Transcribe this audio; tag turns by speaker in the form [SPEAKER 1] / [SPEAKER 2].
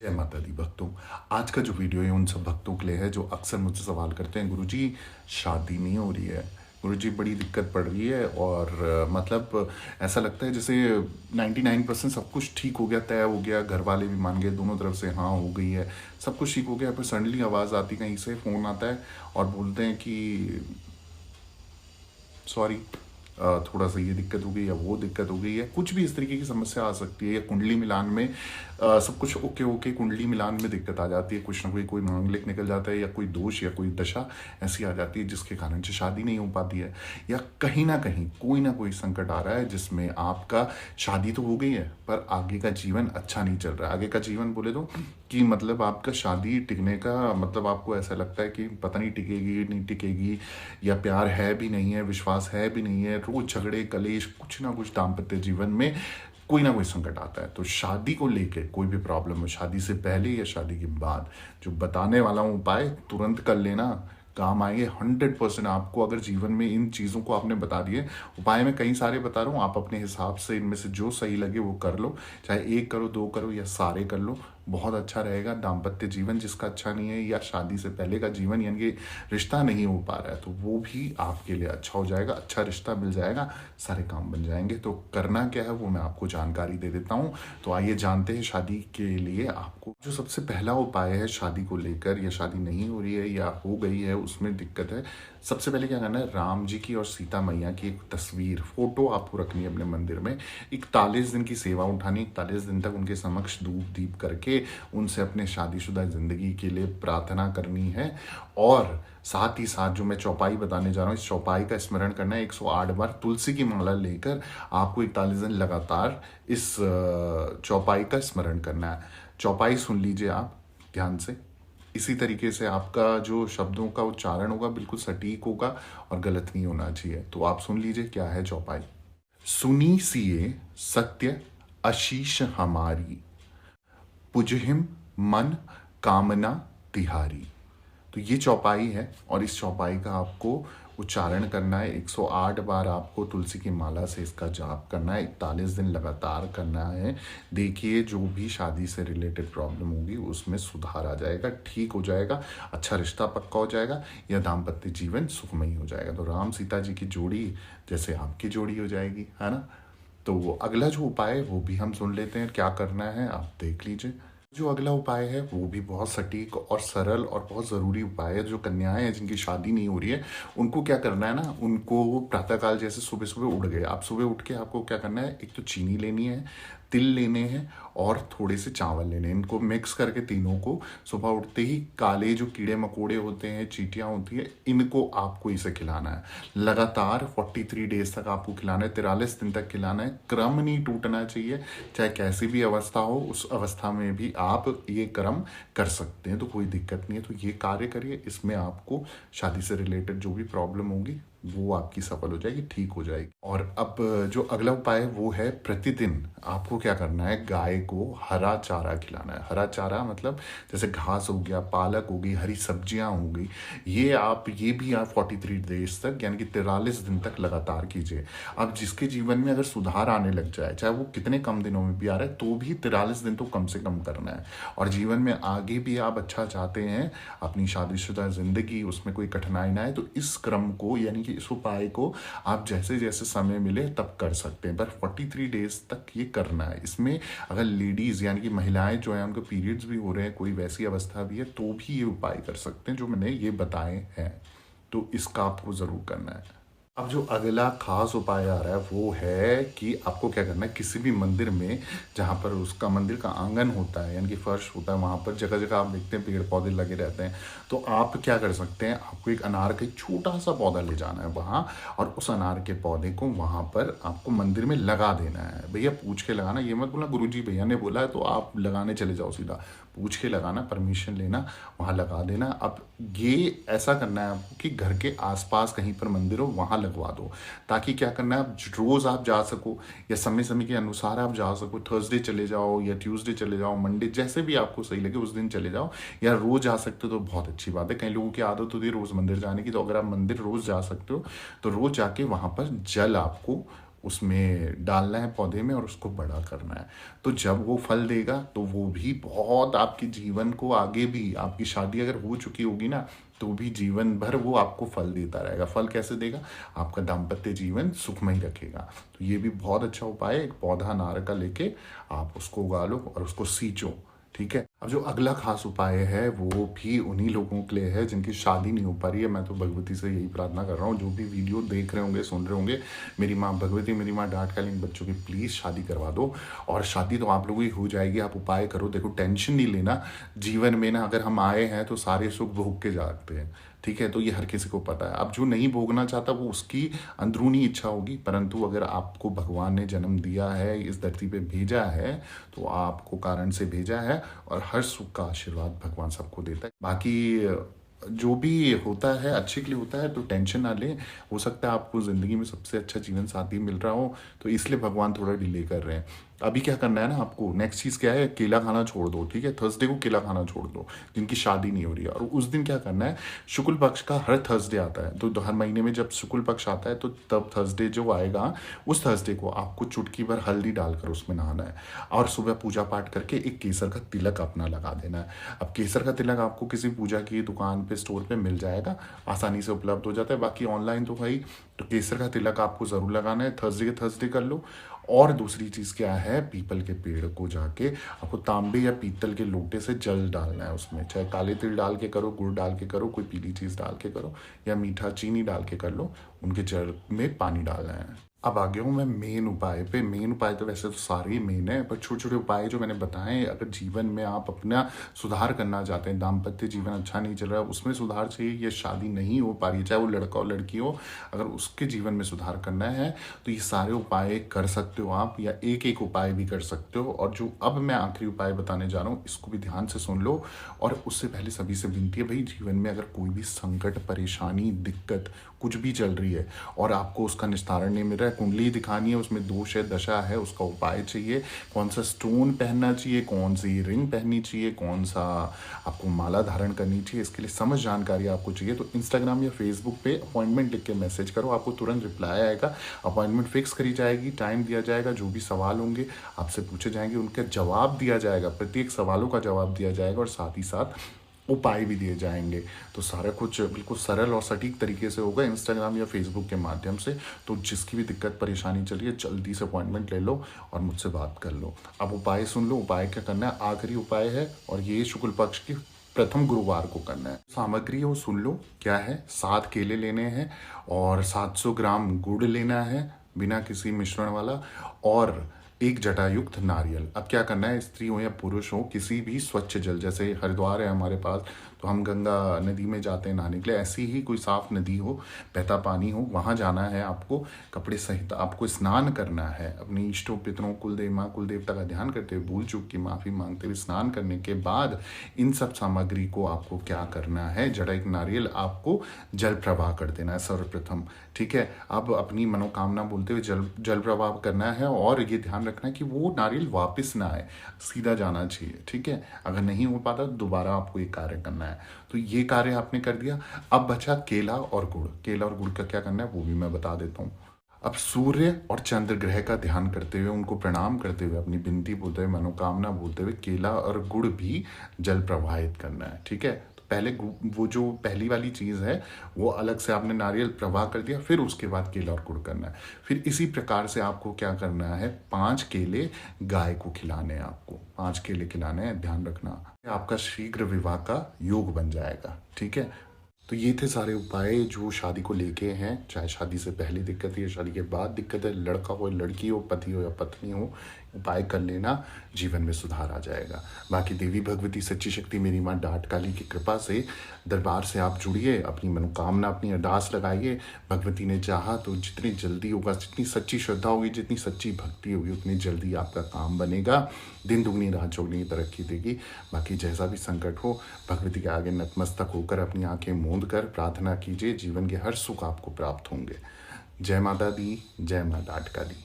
[SPEAKER 1] जय माता दी भक्तों। आज का जो वीडियो है उन सब भक्तों के लिए है जो अक्सर मुझसे सवाल करते हैं, गुरुजी शादी नहीं हो रही है, गुरुजी बड़ी दिक्कत पड़ रही है और मतलब ऐसा लगता है जैसे 99% सब कुछ ठीक हो गया, तय हो गया, घर वाले भी मान गए, दोनों तरफ से हाँ हो गई है, सब कुछ ठीक हो गया, पर सडनली आवाज़ आती कहीं से, फ़ोन आता है और बोलते हैं कि सॉरी, थोड़ा सा ये दिक्कत हो गई या वो दिक्कत हो गई है, कुछ भी इस तरीके की समस्या आ सकती है। या कुंडली मिलान में सब कुछ ओके ओके, कुंडली मिलान में दिक्कत आ जाती है, कुछ ना कोई मांगलिक निकल जाता है या कोई दोष या कोई दशा ऐसी आ जाती है जिसके कारण से शादी नहीं हो पाती है। या कहीं ना कोई संकट आ रहा है जिसमें आपका शादी तो हो गई है पर आगे का जीवन अच्छा नहीं चल रहा है। आगे का जीवन बोले तो कि मतलब आपका शादी टिकने का मतलब आपको ऐसा लगता है कि पता नहीं टिकेगी नहीं टिकेगी, या प्यार है भी नहीं है, विश्वास है भी नहीं है, रोज झगड़े कलेश, कुछ ना कुछ दाम्पत्य जीवन में कोई ना कोई संकट आता है। तो शादी को लेके कोई भी प्रॉब्लम हो, शादी से पहले या शादी के बाद, जो बताने वाला हूँ उपाय तुरंत कर लेना, काम आएंगे 100%। आपको अगर जीवन में इन चीज़ों को आपने बता दिए, उपाय मैं कई सारे बता रहा हूँ, आप अपने हिसाब से इनमें से जो सही लगे वो कर लो, चाहे एक करो, दो करो या सारे कर लो, बहुत अच्छा रहेगा। दाम्पत्य जीवन जिसका अच्छा नहीं है या शादी से पहले का जीवन यानी कि रिश्ता नहीं हो पा रहा है, तो वो भी आपके लिए अच्छा हो जाएगा, अच्छा रिश्ता मिल जाएगा, सारे काम बन जाएंगे। तो करना क्या है वो मैं आपको जानकारी दे देता हूँ। तो आइए जानते हैं शादी के लिए आपको जो सबसे पहला उपाय है शादी को लेकर, या शादी नहीं हो रही है या हो गई है उसमें दिक्कत है। सबसे पहले क्या करना है, राम जी की और सीता मैया की एक तस्वीर, फोटो आपको रखनी है अपने मंदिर में। 41 दिन की सेवा उठानी, 41 दिन तक उनके समक्ष धूप दीप करके उनसे अपने शादीशुदा ज़िंदगी के लिए प्रार्थना करनी है। और साथ ही साथ जो मैं चौपाई बताने जा रहा हूँ, इस चौपाई का स्मरण करना है। 108 बार तुलसी की माला लेकर आपको 41 दिन लगातार इस चौपाई का स्मरण करना है। चौपाई सुन लीजिए आप ध्यान से। इसी तरीके से आपका जो शब्दों का उच्चारण होगा बिल्कुल सटीक होगा और गलत नहीं होना चाहिए। तो आप सुन लीजिए क्या है चौपाई। सुनी सिए सत्य आशीष हमारी, पुजहिम मन कामना तिहारी। तो ये चौपाई है और इस चौपाई का आपको उच्चारण करना है। 108 बार आपको तुलसी की माला से इसका जाप करना है, 41 दिन लगातार करना है। देखिए जो भी शादी से रिलेटेड प्रॉब्लम होगी उसमें सुधार आ जाएगा, ठीक हो जाएगा, अच्छा रिश्ता पक्का हो जाएगा या दाम्पत्य जीवन सुखमयी हो जाएगा। तो राम सीता जी की जोड़ी जैसे आपकी जोड़ी हो जाएगी, है ना। तो अगला जो उपाय है वो भी हम सुन लेते हैं, क्या करना है आप देख लीजिए। जो अगला उपाय है वो भी बहुत सटीक और सरल और बहुत ज़रूरी उपाय है। जो कन्याएं हैं जिनकी शादी नहीं हो रही है उनको क्या करना है ना, उनको प्रातःकाल जैसे सुबह सुबह उठ गए आप, सुबह उठ के आपको क्या करना है, एक तो चीनी लेनी है, तिल लेने हैं और थोड़े से चावल लेने हैं। इनको मिक्स करके तीनों को सुबह उठते ही काले जो कीड़े मकोड़े होते हैं, चींटियाँ होती हैं, इनको आपको इसे खिलाना है। लगातार 43 डेज तक आपको खिलाना है, 43 दिन तक खिलाना है। क्रम नहीं टूटना चाहिए, चाहे कैसी भी अवस्था हो उस अवस्था में भी आप ये क्रम कर सकते हैं, तो कोई दिक्कत नहीं है। तो ये कार्य करिए, इसमें आपको शादी से रिलेटेड जो भी प्रॉब्लम होगी वो आपकी सफल हो जाएगी, ठीक हो जाएगी। और अब जो अगला उपाय है वो है प्रतिदिन आपको क्या करना है, गाय को हरा चारा खिलाना है। हरा चारा मतलब जैसे घास हो गया, पालक हो गई, हरी सब्जियां हो गई, ये भी आप 43 डेज तक यानी कि 43 दिन तक लगातार कीजिए। अब जिसके जीवन में अगर सुधार आने लग जाए, चाहे वो कितने कम दिनों में भी आ रहा है, तो भी 43 दिन तो कम से कम करना है। और जीवन में आगे भी आप अच्छा चाहते हैं, अपनी शादीशुदा जिंदगी उसमें कोई कठिनाई ना आए, तो इस क्रम को यानी कि इस उपाय को आप जैसे जैसे समय मिले तब कर सकते हैं, पर 43 डेज तक ये करना है। इसमें अगर लेडीज यानी कि महिलाएं जो है उनको पीरियड्स भी हो रहे हैं, कोई वैसी अवस्था भी है, तो भी ये उपाय कर सकते हैं जो मैंने ये बताए हैं। तो इसका आपको जरूर करना है। अब जो अगला खास उपाय आ रहा है वो है कि आपको क्या करना है, किसी भी मंदिर में जहाँ पर उसका मंदिर का आंगन होता है यानी कि फर्श होता है, वहाँ पर जगह जगह आप देखते हैं पेड़ पौधे लगे रहते हैं। तो आप क्या कर सकते हैं, आपको एक अनार का एक छोटा सा पौधा ले जाना है वहाँ, और उस अनार के पौधे को वहाँ पर आपको मंदिर में लगा देना है। भैया पूछ के लगाना, ये मत बोला गुरुजी भैया ने बोला है तो आप लगाने चले जाओ, सीधा पूछ के लगाना, परमिशन लेना, वहाँ लगा देना। अब ये ऐसा करना है आपको कि घर के आसपास कहीं पर मंदिर हो वहाँ लगवा दो, ताकि क्या करना है, आप रोज़ आप जा सको या समय समय के अनुसार आप जा सको। थर्सडे चले जाओ या ट्यूसडे चले जाओ, मंडे, जैसे भी आपको सही लगे उस दिन चले जाओ, या रोज़ जा सकते हो तो बहुत अच्छी बात है। कई लोगों की आदत होती है रोज़ मंदिर जाने की, तो अगर आप मंदिर रोज़ जा सकते हो तो रोज़ जाके वहाँ पर जल आपको उसमें डालना है पौधे में और उसको बड़ा करना है। तो जब वो फल देगा तो वो भी बहुत आपके जीवन को आगे भी, आपकी शादी अगर हो चुकी होगी ना, तो भी जीवन भर वो आपको फल देता रहेगा। फल कैसे देगा? आपका दाम्पत्य जीवन सुखमय रखेगा। तो ये भी बहुत अच्छा उपाय है। एक पौधा नार का लेके आप उसको उगा लो और उसको सींचो, ठीक है। अब जो अगला खास उपाय है वो भी उन्हीं लोगों के लिए है जिनकी शादी नहीं हो पा रही है। मैं तो भगवती से यही प्रार्थना कर रहा हूँ, जो भी वीडियो देख रहे होंगे, सुन रहे होंगे, मेरी माँ भगवती, मेरी माँ डांट काली, इन बच्चों की प्लीज़ शादी करवा दो। और शादी तो आप लोगों की हो जाएगी, आप उपाय करो। देखो, टेंशन नहीं लेना जीवन में ना। अगर हम आए हैं तो सारे सुख भोग के जाते हैं, ठीक है। तो ये हर किसी को पता है। अब जो नहीं भोगना चाहता वो उसकी अंदरूनी इच्छा होगी, परंतु अगर आपको भगवान ने जन्म दिया है, इस धरती पे भेजा है, तो आपको कारण से भेजा है और हर सुख का आशीर्वाद भगवान सबको देता है। बाकी जो भी होता है अच्छे के लिए होता है, तो टेंशन ना लें। हो सकता है आपको ज़िंदगी में सबसे अच्छा जीवन साथी मिल रहा हो, तो इसलिए भगवान थोड़ा डिले कर रहे हैं। अभी क्या करना है ना आपको, नेक्स्ट चीज़ क्या है, केला खाना छोड़ दो, ठीक है। थर्सडे को केला खाना छोड़ दो, जिनकी शादी नहीं हो रही है। और उस दिन क्या करना है, शुक्ल पक्ष का हर थर्सडे आता है, तो हर महीने में जब शुक्ल पक्ष आता है तो तब थर्सडे जो आएगा, उस थर्सडे को आपको चुटकी भर हल्दी डालकर उसमें नहाना है और सुबह पूजा पाठ करके एक केसर का तिलक अपना लगा देना है। अब केसर का तिलक आपको किसी पूजा की दुकान पे, स्टोर पे मिल जाएगा, आसानी से उपलब्ध हो जाता है। बाकी ऑनलाइन तो भाई, तो केसर का तिलक आपको ज़रूर लगाना है। थर्सडे के थर्सडे कर लो। और दूसरी चीज़ क्या है, पीपल के पेड़ को जाके आपको तांबे या पीतल के लोटे से जल डालना है उसमें। चाहे काले तिल डाल के करो, गुड़ डाल के करो, कोई पीली चीज़ डाल के करो, या मीठा चीनी डाल के कर लो। उनके जल में पानी डालना है। अब आ गया हूँ मैं मेन उपाय पे। मेन उपाय तो वैसे तो सारे ही मेन है, पर छोटे छोटे उपाय जो मैंने बताए, अगर जीवन में आप अपना सुधार करना चाहते हैं, दाम्पत्य जीवन अच्छा नहीं चल रहा है, उसमें सुधार चाहिए, या शादी नहीं हो पा रही है, चाहे वो लड़का हो लड़की हो, अगर उसके जीवन में सुधार करना है तो ये सारे उपाय कर सकते हो आप, या एक एक उपाय भी कर सकते हो। और जो अब मैं आखिरी उपाय बताने जा रहा हूँ, इसको भी ध्यान से सुन लो। और उससे पहले सभी से विनती है, भाई जीवन में अगर कोई भी संकट, परेशानी, दिक्कत कुछ भी चल रही है और आपको उसका निस्तारण नहीं मिल रहा है, कुंडली दिखानी है, उसमें दोष है, दशा है, उसका उपाय चाहिए, कौन सा स्टोन पहनना चाहिए, कौन सी रिंग पहननी चाहिए, कौन सा आपको माला धारण करनी चाहिए, इसके लिए समझ जानकारी आपको चाहिए, तो इंस्टाग्राम या फेसबुक पे अपॉइंटमेंट लिख के मैसेज करो, आपको तुरंत रिप्लाई आएगा। अपॉइंटमेंट फिक्स करी जाएगी, टाइम दिया जाएगा, जो भी सवाल होंगे आपसे पूछे जाएंगे, उनका जवाब दिया जाएगा, प्रत्येक सवालों का जवाब दिया जाएगा, और साथ ही साथ उपाय भी दिए जाएंगे। तो सारा कुछ बिल्कुल सरल और सटीक तरीके से होगा इंस्टाग्राम या फेसबुक के माध्यम से। तो जिसकी भी दिक्कत परेशानी चल रही है, जल्दी से अपॉइंटमेंट ले लो और मुझसे बात कर लो। अब उपाय सुन लो। उपाय क्या करना है, आखिरी उपाय है, और ये शुक्ल पक्ष की प्रथम गुरुवार को करना है। सामग्री वो सुन लो क्या है, 7 केले लेने हैं और 700 ग्राम गुड़ लेना है बिना किसी मिश्रण वाला, और एक जटायुक्त नारियल। अब क्या करना है, स्त्री हो या पुरुष हो, किसी भी स्वच्छ जल, जैसे हरिद्वार है हमारे पास तो हम गंगा नदी में जाते हैं नहाने के लिए, ऐसी ही कोई साफ नदी हो, बहता पानी हो, वहाँ जाना है आपको। कपड़े सहित आपको स्नान करना है, अपने इष्टों पितरों, कुलदेव माँ कुल देवता का ध्यान करते हुए, भूल चूक की माफ़ी मांगते हुए स्नान करने के बाद इन सब सामग्री को आपको क्या करना है, जटायुक्त नारियल आपको जल प्रवाह कर देना है सर्वप्रथम, ठीक है। अब अपनी मनोकामना बोलते हुए जल प्रवाह करना है, और ये ध्यान रखना है कि वो नारियल वापस ना आए, सीधा जाना चाहिए, ठीक है। अगर नहीं हो पाता तो दोबारा आपको ये कार्य करना है। तो ये कार्य आपने कर दिया। अब बचा केला और गुड़। केला और गुड़ का क्या करना है वो भी मैं बता देता हूँ। अब सूर्य और चंद्र ग्रह का ध्यान करते हुए, उनको प्रणाम करते हुए, अपनी विनती बोलते हुए, मनोकामना बोलते हुए केला और गुड़ भी जल प्रवाहित करना है, ठीक है। पहले वो जो पहली वाली चीज़ है वो अलग से आपने नारियल प्रवाह कर दिया, फिर उसके बाद केला और गुड़ करना है। फिर इसी प्रकार से आपको क्या करना है, 5 केले गाय को खिलाने हैं, आपको 5 केले खिलाने हैं, ध्यान रखना। आपका शीघ्र विवाह का योग बन जाएगा, ठीक है। तो ये थे सारे उपाय जो शादी को लेके हैं, चाहे शादी से पहले दिक्कत है या शादी के बाद दिक्कत है, लड़का हो लड़की हो, पति हो या पत्नी हो, उपाय कर लेना, जीवन में सुधार आ जाएगा। बाकी देवी भगवती सच्ची शक्ति मेरी माँ डांट काली की कृपा से दरबार से आप जुड़िए, अपनी मनोकामना, अपनी अरदास लगाइए। भगवती ने चाहा तो जितनी जल्दी होगा, जितनी सच्ची श्रद्धा होगी, जितनी सच्ची भक्ति होगी, उतनी जल्दी आपका काम बनेगा, दिन दुगनी रात चौगुनी तरक्की देगी। बाकी जैसा भी संकट हो, भगवती के आगे नतमस्तक होकर अपनी आंखें मूंद कर प्रार्थना कीजिए, जीवन के हर सुख आपको प्राप्त होंगे। जय माता दी, जय माँ डांट काली।